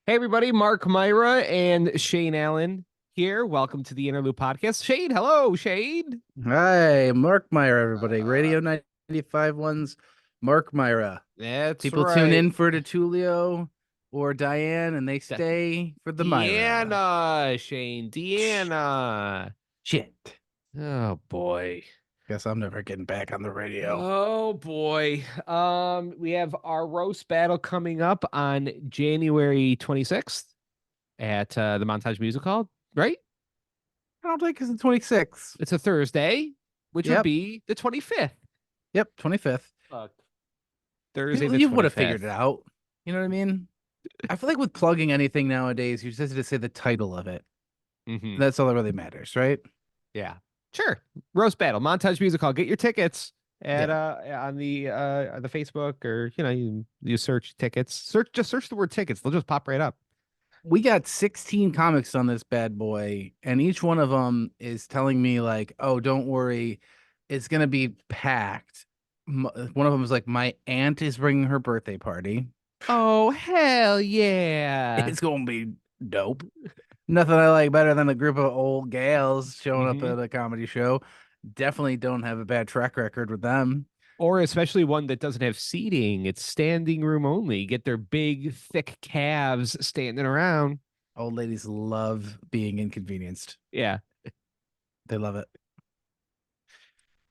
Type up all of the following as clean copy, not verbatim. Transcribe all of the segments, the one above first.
Hey everybody, Mark Myra and Shane Allen here. Welcome to the Interlude Podcast. Shane, hello, Shane. Hi, Mark Myra, everybody. Uh, Radio 95 one's Mark Myra. that's People tune right. in for Tulio or Diane and they stay for the Myra. Deanna, Shane, Deanna. Shit. Oh boy. Guess I'm never getting back on the radio. Oh boy. We have our roast battle coming up on January 26th at the Montage Music Hall, right? I don't think it's the 26th. It's a Thursday, which would Yep. be the 25th. Yep. 25th. Fuck. Thursday People, the you would have figured it 25th. out. You know what I mean? I feel like with plugging anything nowadays, you just have to say the title of it. Mm-hmm. That's all that really matters, right? Yeah. Sure. Roast battle, Montage Music Hall. Get your tickets at Yeah. on the Facebook, or you search tickets. Search the word tickets. They'll just pop right up. We got 16 comics on this bad boy, and each one of them is telling me like, "Oh, don't worry, it's gonna be packed." One of them is like, "My aunt is bringing her birthday party. Oh, hell yeah. It's gonna be dope." Nothing I like better than a group of old gals showing up Hmm. at a comedy show. Definitely don't have a bad track record with them. Or especially one that doesn't have seating. It's standing room only. Get their big, thick calves standing around. Old ladies love being inconvenienced. Yeah. They love it.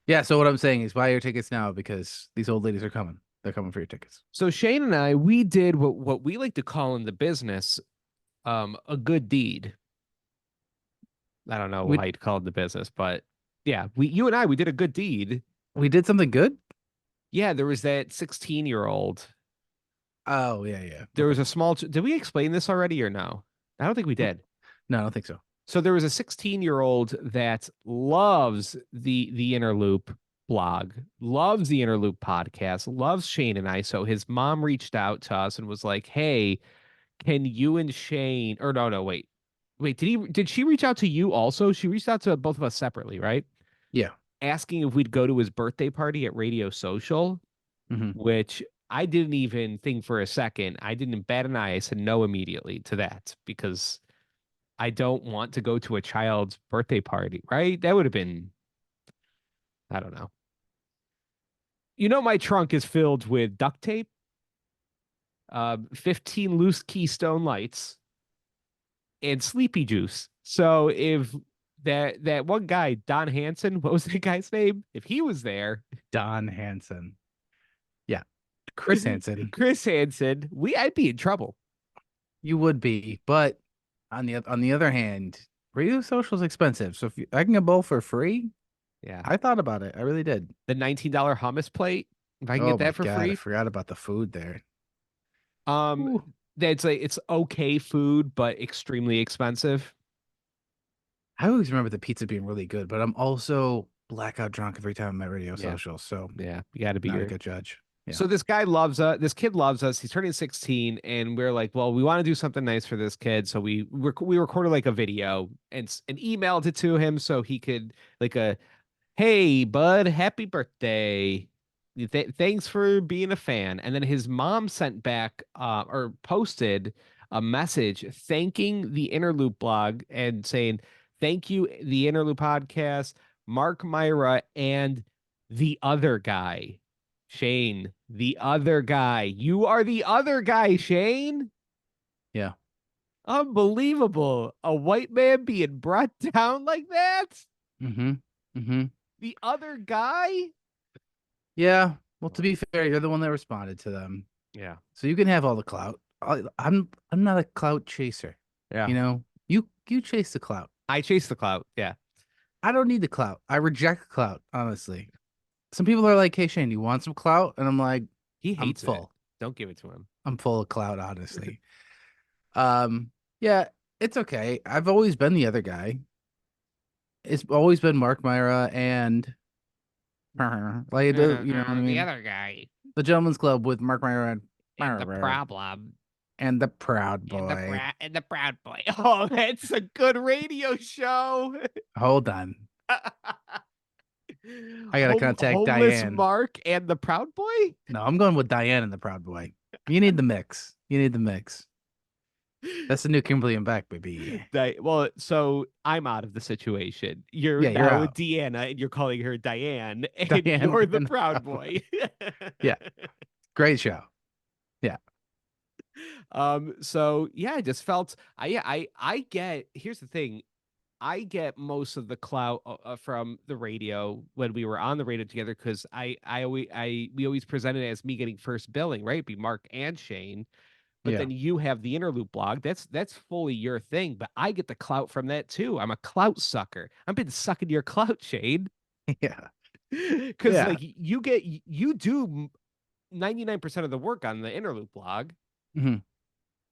Yeah, so what I'm saying is buy your tickets now because these old ladies are coming. They're coming for your tickets. So Shane and I, we did what we like to call in the business a good deed. I don't know We how you'd call it in the business, but yeah, you and I, we did a good deed. we did something good? Yeah, there was that 16-year-old. Oh, yeah, yeah. There Okay. was a small, did we explain this already or no? I don't think we Mm, did. no, I don't think so. So there was a 16-year-old that loves the Interloop blog, loves the Interloop podcast, loves Shane and I. So his mom reached out to us and was like, "Hey, can you and Shane?" Or no, wait, did she reach out to you also? She reached out to both of us separately, right? Yeah. Asking if we'd go to his birthday party at Radio Social, Hmm. which I didn't even think for a second. I didn't bat an eye. I said no immediately to that because I don't want to go to a child's birthday party, right? That would have been, I don't know. My trunk is filled with duct tape, 15 loose Keystone lights, and sleepy juice. So if that one guy, Don Hanson, what was the guy's name? If he was there, Don Hanson. Yeah. Chris Hansen. Chris Hansen, I'd be in trouble. You would be, but on the other hand, radio social is expensive. So I can get both for free, Yeah. I thought about it. I really did. The $19 hummus plate, if I can Oh get my that for God, I free. forgot about the food there. Um, Ooh. that's like it's okay food, but extremely expensive. I always remember the pizza being really good, but I'm also blackout drunk every time I'm at radio Yeah, social, so yeah, you got to be not a here. good judge. Yeah. So this guy loves us. This kid loves us. He's turning 16, and we're like, well, we want to do something nice for this kid. So we recorded like a video and emailed it to him so he could like hey bud, happy birthday. Thanks for being a fan. And then his mom sent back or posted a message thanking the Interloop blog and saying, thank you, the Interloop podcast, Mark Myra, and the other guy, Shane, the other guy. You are the other guy, Shane. Yeah. Unbelievable. A white man being brought down like that. Mm-hmm. Mm-hmm. The other guy? Yeah. Well, to be fair, you're the one that responded to them, Yeah. so you can have all the clout. I'm not a clout chaser. Yeah. You chase the clout. I chase the clout. Yeah. I don't need the clout. I reject clout, honestly. Some people are like, "Hey Shane, you want some clout?" And I'm like, He "I'm hates it. full. Don't give it to him. I'm full of clout, honestly." Yeah, it's okay. I've always been the other guy. It's always been Mark Myra and like you know what I The mean? other guy. The Gentleman's Club with Mark Myra And the problem. and the Proud And the Boy. proud boy. Oh, that's a good radio show. Hold on. I gotta contact Homeless Diane. Mark and the Proud Boy? No, I'm going with Diane and the Proud Boy. You need the mix. You need the mix. That's the new Kimberly and Beck, baby. Well, so I'm out of the situation. You're Yeah, you're now out. Deanna, and you're calling her Diane, and Diane you're the and proud boy. yeah, great show. Yeah. So yeah, I just felt I get. Here's the thing. I get most of the clout from the radio when we were on the radio together because we always presented it as me getting first billing, right? Be Mark and Shane, but Yeah. then you have the interlude blog. That's fully your thing, but I get the clout from that too. I'm a clout sucker. I've been sucking your clout, Shane, Yeah. because Yeah. like you do 99% of the work on the interlude blog. Mhm.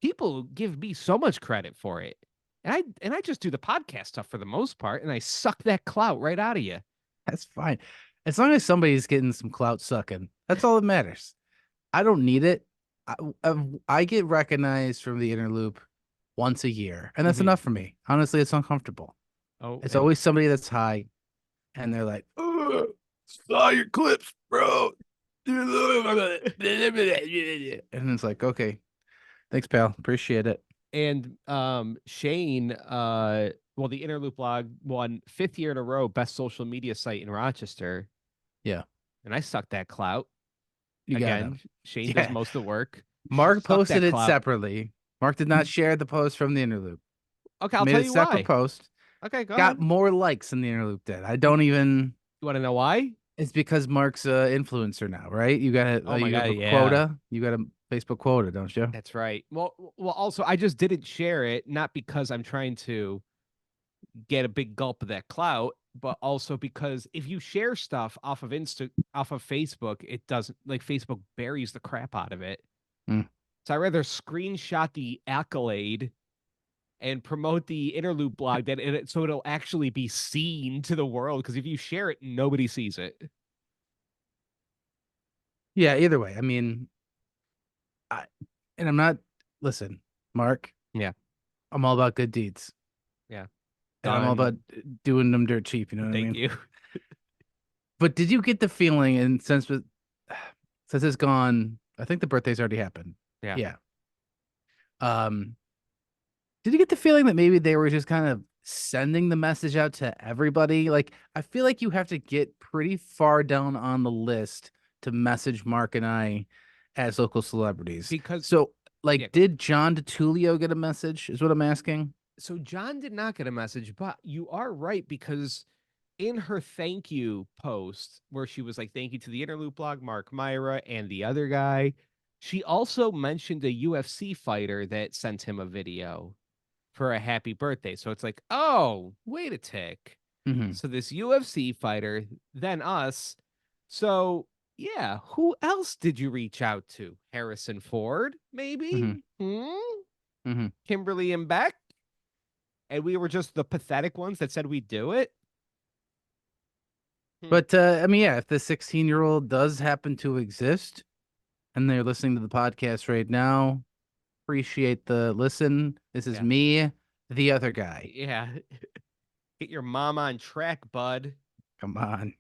People give me so much credit for it. And I just do the podcast stuff for the most part, and I suck that clout right out of you. That's fine. As long as somebody's getting some clout sucking, that's all that matters. I don't need it. I, I get recognized from the inner loop once a year, and that's Mhm. enough for me. Honestly, it's uncomfortable. Oh, It's and always somebody that's high, and they're like, "Saw your clips, bro." And it's like, okay, thanks, pal. Appreciate it. Shane, well, the Interloop blog won 5th year in a row best social media site in Rochester, Yeah, and I sucked that clout. you got Again, him. Shane does Yeah, most of the work. Mark Suck posted that it clout. separately. Mark did not share the post from the interloop. Okay, I'll Made tell a you separate why. post. Okay, go Got ahead. more likes than the interloop did. I You, don't even. you want to know why? It's because Mark's a influencer now, right? Oh my You have God, a yeah. quota. You got a Facebook quota, don't you? That's right. Well, also I just didn't share it, not because I'm trying to get a big gulp of that clout, but also because if you share stuff off of Facebook, it doesn't like Facebook buries the crap out of it. Mm. So I rather screenshot the accolade and promote the interlude blog so it'll actually be seen to the world. Because if you share it, nobody sees it. Yeah. Either way, I mean, I and I'm not. Listen, Mark. Yeah, I'm all about good deeds, yeah. and I'm all about Done. doing them dirt cheap. You know what I Thank mean? you. But did you get the feeling, and since it's gone, I think the birthday's already happened. Yeah. Yeah. Um, did you get the feeling that maybe they were just kind of sending the message out to everybody? Like, I feel like you have to get pretty far down on the list to message Mark and I as local celebrities. Because So, yeah, like, did John DeTulio get a message? Is what I'm asking. so John did not get a message, but you are right because in her thank you post where she was like, thank you to the Interloop blog, Mark Myra, and the other guy, she also mentioned a UFC fighter that sent him a video for a happy birthday. So it's like, oh, wait a tick. Hmm. So this UFC fighter, then us. So yeah, who else did you reach out to? Harrison Ford, maybe? Hmm. Hmm? Hmm. Kimberly and Beck? And we were just the pathetic ones that said we'd do it? Hmm. But I mean, yeah, if the 16-year-old does happen to exist and they're listening to the podcast right now, appreciate the listen. This is Yeah. me, the other guy. Yeah. Get your mom on track, bud. Come on.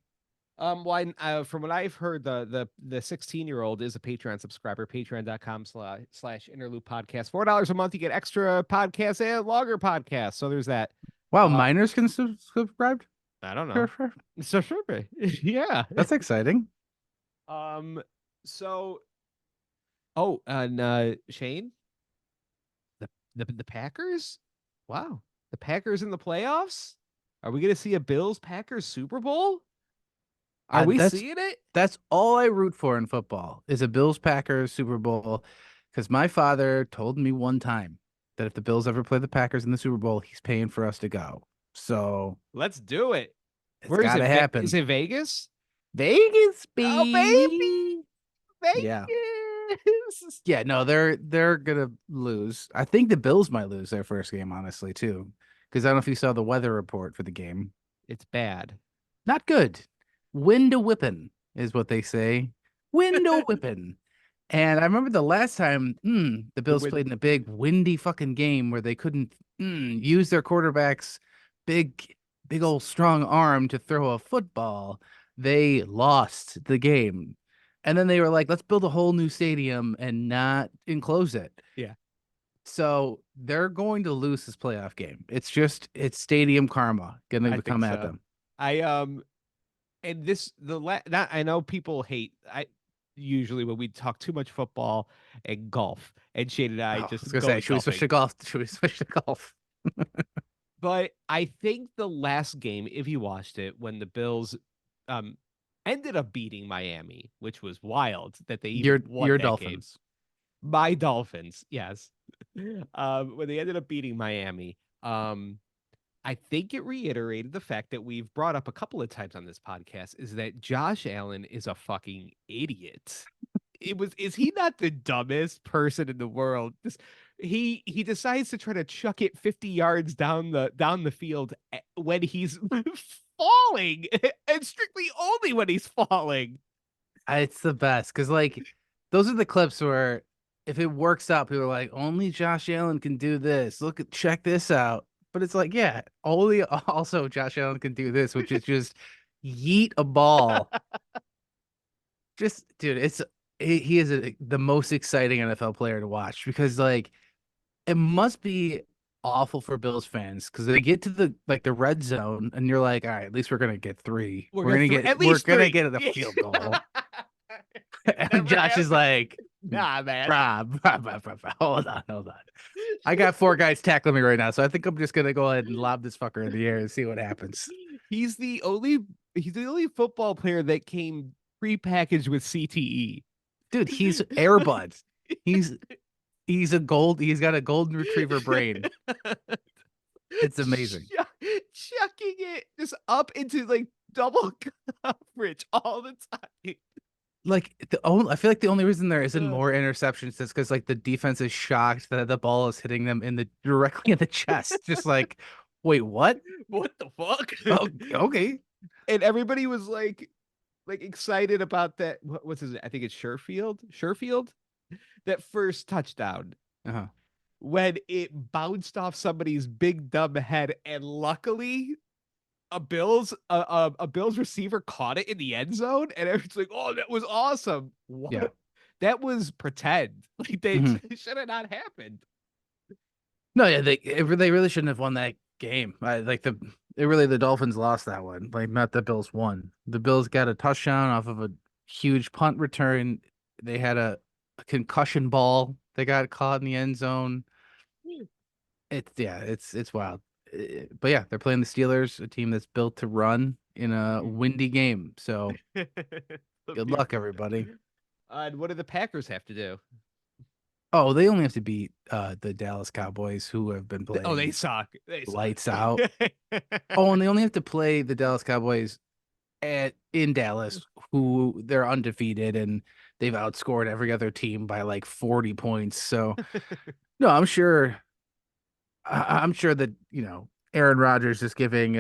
From what I've heard, the 16-year-old is a Patreon subscriber, patreon.com/slash interlude podcast. $4 a month, you get extra podcasts and longer podcasts. So there's that. Wow, Uh, minors can subscribe? I don't Sure, know. sure. So sure, yeah. That's exciting. Um, so and Shane, the Packers? Wow. The Packers in the playoffs? Are we gonna see a Bills Packers Super Bowl? Are we That's seeing it? that's all I root for in football is a Bills Packers Super Bowl. Because my father told me one time that if the Bills ever play the Packers in the Super Bowl, he's paying for us to go. So Let's do it. it's Where is gotta it? Is happen. it Vegas? Vegas, Oh, baby, baby. Yeah. Vegas. Yeah, no, they're gonna lose. I think the Bills might lose their first game, honestly, too. Because I don't know if you saw the weather report for the game. It's bad. Not good. Window whipping is what they say. Window whipping. And I remember the last time the The Bills win. played in a big windy fucking game where they couldn't use their quarterback's big, big old strong arm to throw a football. They lost the game. And then they were like, let's build a whole new stadium and not enclose it. Yeah. So they're going to lose this playoff game. It's stadium karma I gonna think come at so. them. I and this the not I know people hate I usually when we talk too much football and golf, and Shane and Oh, I I was just gonna go say, with should we switch to golfing. golf? Should we switch to golf? But I think the last game, if you watched it, when the Bills um ended up beating Miami, which was wild that they even won Your that game. Dolphins. My Dolphins, yes. When they ended up beating Miami, I think it reiterated the fact that we've brought up a couple of times on this podcast is that Josh Allen is a fucking idiot. Is he not the dumbest person in the world? He decides to try to chuck it 50 yards down the field when he's falling, and strictly only when he's falling. It's the best because like those are the clips where if it works out, people are like, only Josh Allen can do this. Check this out. But it's like, yeah, only also Josh Allen can do this, which is just yeet a ball. Just dude, he is the most exciting NFL player to watch because like it must be awful for Bills fans because they get to the red zone and you're like, all right, at least we're gonna get three. We're gonna at We're least gonna three. get the field goal. It And never Josh is happened. like, Nah, man. hold on, hold on. I got four guys tackling me right now, so I think I'm just gonna go ahead and lob this fucker in the air and see what happens. He's the only he's the only football player that came prepackaged with CTE. Dude, he's Airbuds. He's he's got a golden retriever brain. It's amazing. Chucking it just up into like double coverage all the time. Like I feel like the only reason there isn't Uh, more interceptions is because like the defense is shocked that the ball is hitting them directly in the chest. Just like, wait, what? what the fuck? Oh, okay. And everybody was like excited about that. What's his? I think it's Sherfield. That first touchdown Uh-huh. when it bounced off somebody's big dumb head, and luckily a Bills receiver caught it in the end zone, and everyone's like, "Oh, that was awesome!" Yeah. What? That was pretend. Like Mhm. it should have not happened. No, yeah, they really shouldn't have won that game. The Dolphins lost that one. Like not the Bills won. The Bills got a touchdown off of a huge punt return. They had a concussion ball. They got caught in the end zone. It's wild. But yeah, they're playing the Steelers, a team that's built to run in a windy game. So good luck, everybody. And what do the Packers have to do? Oh, they only have to beat the Dallas Cowboys, who have been Oh, they playing suck. They lights suck. out. Oh, and they only have to play the Dallas Cowboys in Dallas, who they're undefeated and they've outscored every other team by like 40 points. So no, I'm sure that Aaron Rodgers is giving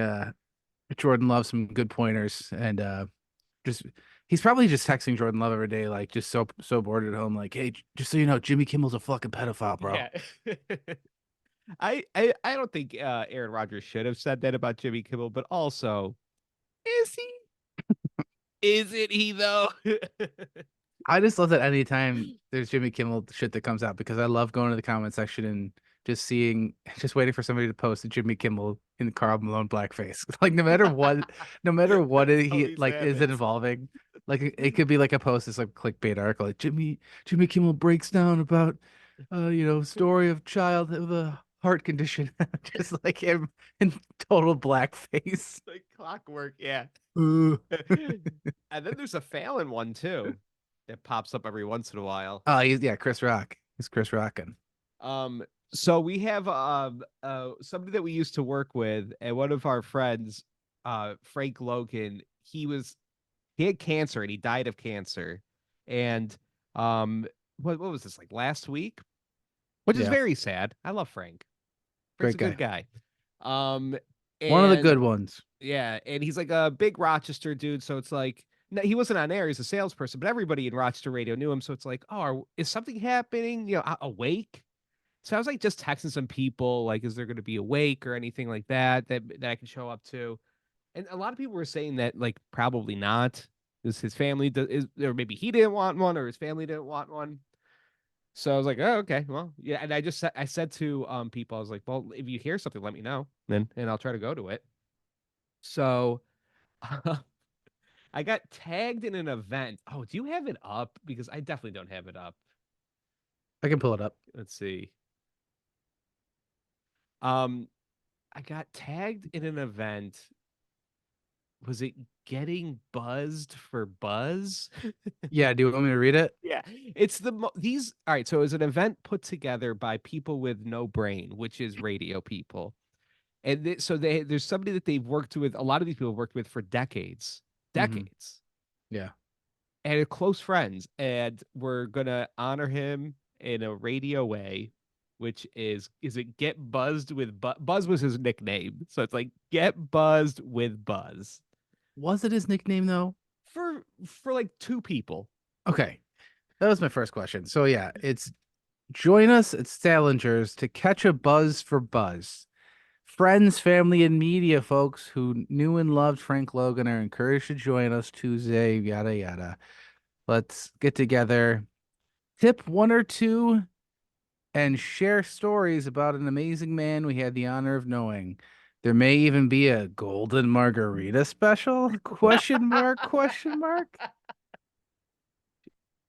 Jordan Love some good pointers and just he's probably just texting Jordan Love every day, like just so bored at home, like, hey, just so you know, Jimmy Kimmel's a fucking pedophile, bro. Yeah. I don't think Aaron Rodgers should have said that about Jimmy Kimmel, but also, is he? Isn't he though? I just love that anytime there's Jimmy Kimmel shit that comes out because I love going to the comment section and just waiting for somebody to post a Jimmy Kimmel in Carl Malone blackface. Like no matter what he Always like is it happens. involving. Like it could be like a post, it's like clickbait article, like Jimmy Kimmel breaks down about story of child with a heart condition, just like him in total blackface. Like clockwork, yeah. Uh. And then there's a Fallon one too that pops up every once in a while. Oh, Chris Rock. He's Chris Rockin'. So we have somebody that we used to work with, and one of our friends, Frank Logan, he had cancer and he died of cancer. And what was this, like last week? Which is Yeah, very sad. I love Frank. Frank's great a good guy. guy. Um One of the and good ones. yeah, and he's like a big Rochester dude, so it's like no, he wasn't on air, he's a salesperson, but everybody in Rochester radio knew him, so it's like, oh, is something happening? Awake? So I was like just texting some people, like, is there going to be a wake or anything like that I can show up to? And a lot of people were saying that like probably not, because his family is, or maybe he didn't want one, or his family didn't want one. So I was like, oh, okay, well, yeah. And I said to people, I was like, well, if you hear something, let me know, then and I'll try to go to it. So I got tagged in an event. Oh, do you have it up? Because I definitely don't have it up. I can pull it up. Let's see. Um, I got tagged in an event. Was it getting buzzed for buzz? Yeah, do you want me to read it? Yeah, it's these. All right, so it was an event put together by people with no brain, which is radio people, and so there's somebody that they've worked with. A lot of these people have worked with for decades, Hmm. decades, Yeah. and are close friends. And we're gonna honor him in a radio way, which is it get buzzed with Buzz was his nickname, so it's like get buzzed with Buzz Was it his nickname though? for like two people. Okay. That was my first question. So yeah, it's join us at Salinger's to catch a buzz for Buzz. Friends, family, and media folks who knew and loved Frank Logan are encouraged to join us Tuesday, yada yada. Let's get together, tip one or two, and share stories about an amazing man we had the honor of knowing. There may even be a golden margarita special? Question mark, question mark.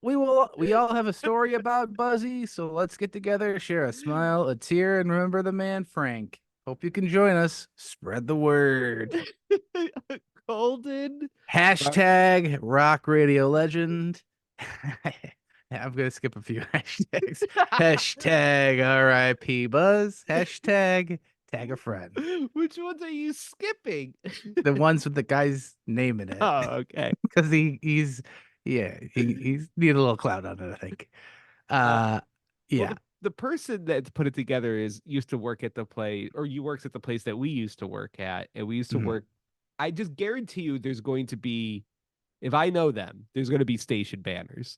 We all have a story about Buzzy, so let's get together, share a smile, a tear, and remember the man Frank. Hope you can join us. Spread the word. Golden. Hashtag rock radio legend. I'm gonna skip a few hashtags. Hashtag RIP Buzz. Hashtag tag a friend. Which ones are you skipping? The ones with the guy's name in it. Oh, okay. Because he's yeah, he's need a little clout on it, I think. Uh, Uh well, yeah. the person that put it together is used to work at the place, or you works at the place that we used to work at, and we used to Mhm. work. I just guarantee you, there's going to be, if I know them, there's going to be station banners.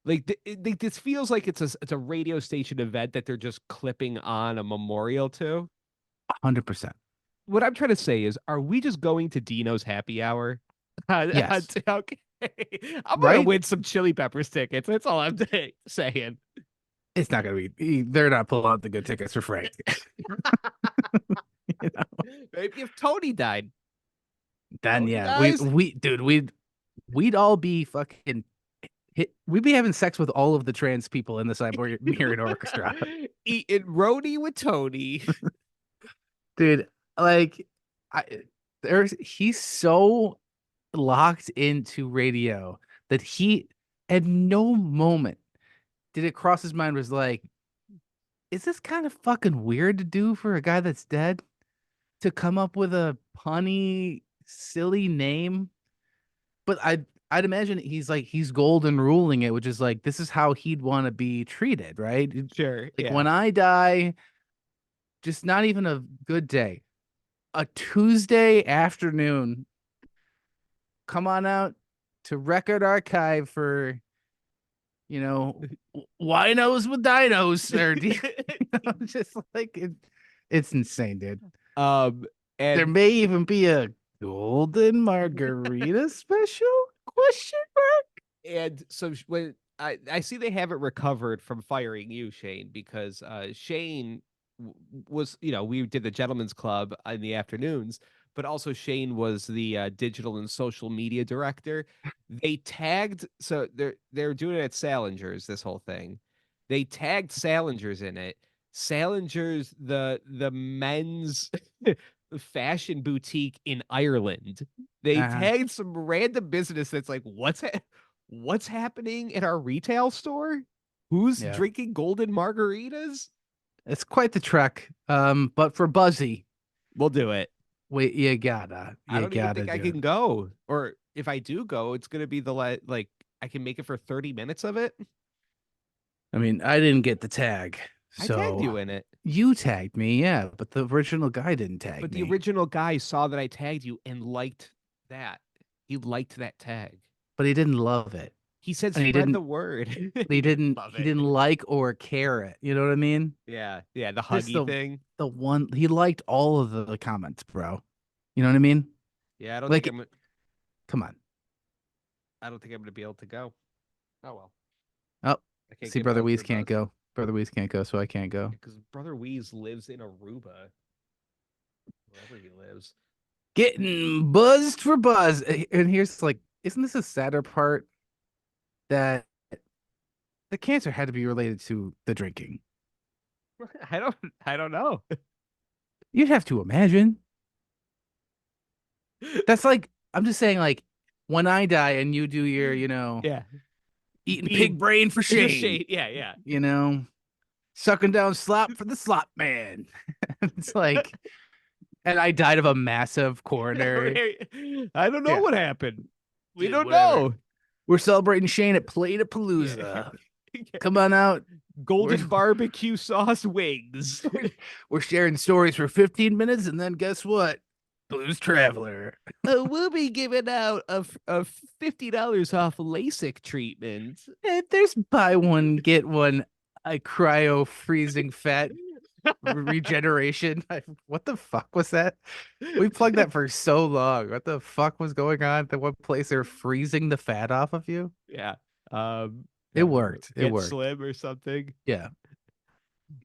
Like this feels like it's a radio station event that they're just clipping on a memorial to. 100%. What I'm trying to say is, are we just going to Dino's happy hour? Yes. Okay. I'm gonna Right? win some Chili Peppers tickets. That's all I'm saying. It's not gonna be they're not pulling out the good tickets for Frank. You know? Maybe if Tony died. Then Tony yeah, dies. we dude, we'd all be fucking we'd be having sex with all of the trans people in the Siberian Orchestra. Eating roadie with Tony. Dude, like I he's so locked into radio that he at no moment did it cross his mind was like, is this kind of fucking weird to do for a guy that's dead? To come up with a punny, silly name? But I'd imagine he's golden ruling it, which is like this is how he'd want to be treated, right? Sure, Like yeah. when I die, just not even a good day. A Tuesday afternoon, come on out to Record Archive for, you know, winos with dinos or just like it's insane, dude. um, There and may even be a golden margarita special? Question mark. so when I see they haven't recovered from firing you, Shane, because Shane was, we did the gentlemen's club in the afternoons, but also Shane was the digital and social media director. They tagged, so they're doing it at Salinger's, this whole thing. They tagged Salinger's in it. Salinger's the men's fashion boutique in Ireland. They Uh, tagged some random business that's like, what's happening at our retail store? Who's yeah. drinking golden margaritas? It's quite the trek. But for Buzzy, We'll do it. wait, I you don't even gotta think I do it. can go. Or if I do go, it's gonna be like I can make it for 30 minutes of it. I mean, I didn't get the tag, I tagged so you in it. you tagged me, yeah, but the original guy didn't tag But the me. original guy saw that I tagged you and liked that. He liked that tag. But he didn't love it. He said And spread the word. He didn't love he it. didn't like or care it. You know what I mean? Yeah, yeah, the Just huggy thing. the one he liked all of the comments, bro. You know what I mean? Yeah, I don't think Like, I'm come on. I don't think I'm gonna be able to go. Oh well. Oh, I can't See, get Brother buzzed Weeze for can't buzz go. Brother Weeze can't go, so I can't go. because Brother Weeze lives in Aruba, wherever he lives. Getting buzzed for buzz. And here's like, isn't this a sadder part that the cancer had to be related to the drinking? I don't I don't know. You'd have to imagine. That's like, I'm just saying, like, when I die and you do your, Yeah. eating Being pig brain for for shade, shade. Yeah, yeah. you know, sucking down slop for the slop man. It's like, and I died of a massive coronary. I don't know Yeah, what happened. We dude, don't whatever. know. We're celebrating Shane at Yeah. Play-Doh-Palooza. Come on out. We're Golden barbecue sauce wings. we're sharing stories for 15 minutes, and then guess what? Blues Traveler. We'll be giving out a $50 off LASIK treatment. There's buy one get one. I cryo freezing fat regeneration. What the fuck was that? We plugged that for so long. What the fuck was going on at the one place they're freezing the fat off of you? Yeah. It worked. It Get worked. slim or something. Yeah.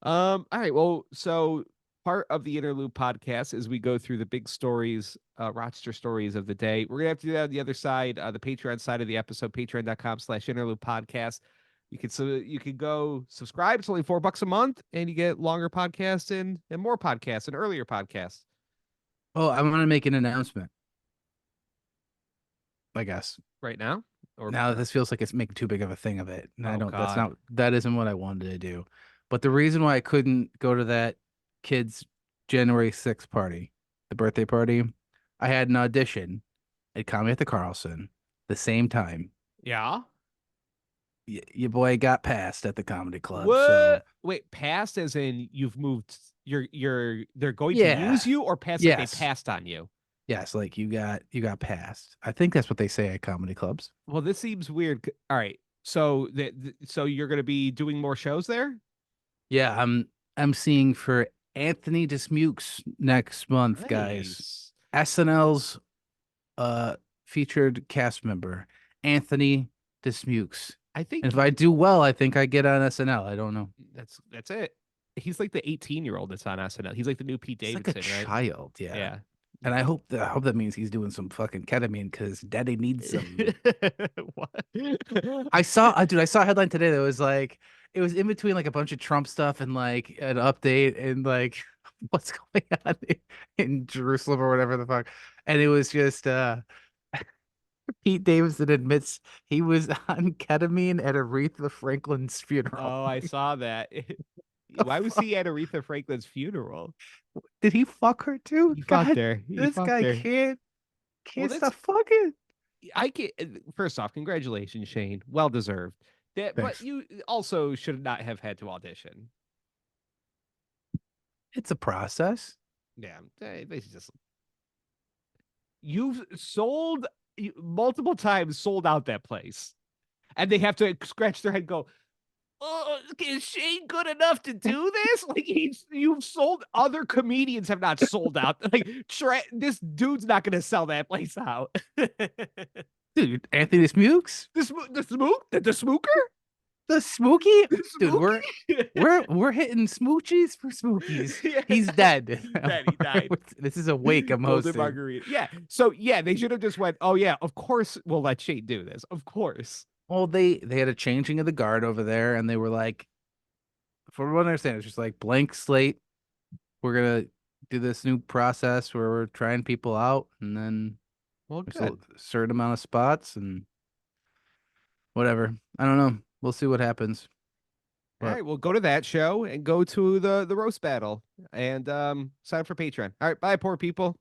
All right. Well, so part of the Interlude podcast is we go through the big stories, Rochester stories of the day. We're gonna have to do that on the other side, the Patreon side of the episode, patreon.com/interlude podcast. You can go subscribe. It's only $4 a month, and you get longer podcasts and more podcasts and earlier podcasts. Oh, I want to make an announcement. I guess. Right now. Or Now this feels like it's making too big of a thing of it. And I Oh, don't, God. that isn't what I wanted to do. But the reason why I couldn't go to that kid's January 6th party, the birthday party, I had an audition at Comedy at the Carlson the same time. Yeah. Your boy got passed at the comedy club. What? So Wait, passed as in you've moved. They're going to yeah. use you, or passed like Yes. they passed on you. Yes, like you got passed. I think that's what they say at comedy clubs. Well, this seems weird. All right, so so you're going to be doing more shows there? Yeah, I'm seeing for Anthony Dismukes next month, guys. Nice. SNL's featured cast member, Anthony Dismukes. I think And if I do well, I think I get on SNL. I don't know. that's it. He's like the 18-year-old that's on SNL. He's like the new Pete He's Davidson, like a right? child, yeah. Yeah. And I hope that means he's doing some fucking ketamine because daddy needs some. What? I saw a headline today that was like, it was in between like a bunch of Trump stuff and like an update and like what's going on in Jerusalem or whatever the fuck. And it was just Pete Davidson admits he was on ketamine at Aretha Franklin's funeral. Oh, I saw that. Why was he at Aretha Franklin's funeral? Did he fuck her too? He God, fucked her. He this fucked guy her. can't Well, stop fucking. I can First off, congratulations, Shane. Well deserved. But Thanks. you also should not have had to audition. It's a process. Yeah, they just you've multiple times sold out that place, and they have to scratch their head, and go, "Oh, is Shane good enough to do this?" Like you've sold. Other comedians have not sold out. Like this dude's not going to sell that place out. Dude, Anthony Smukes? The smooker? The Smokey? The Dude, we're hitting smoochies for Smokies. Yeah. He's dead. Dead, he died. This is a wake I'm Golden hosting. margarita. Yeah. So yeah, they should have just went, "Oh yeah, of course we'll let Shane do this. Of course." Well, they had a changing of the guard over there, and they were like, from what I understand, it's just like blank slate. We're gonna do this new process where we're trying people out, and then Well, there's good. a certain amount of spots and whatever. I don't know. We'll see what happens. All But right, well, go to that show and go to the roast battle and sign up for Patreon. All right, bye, poor people.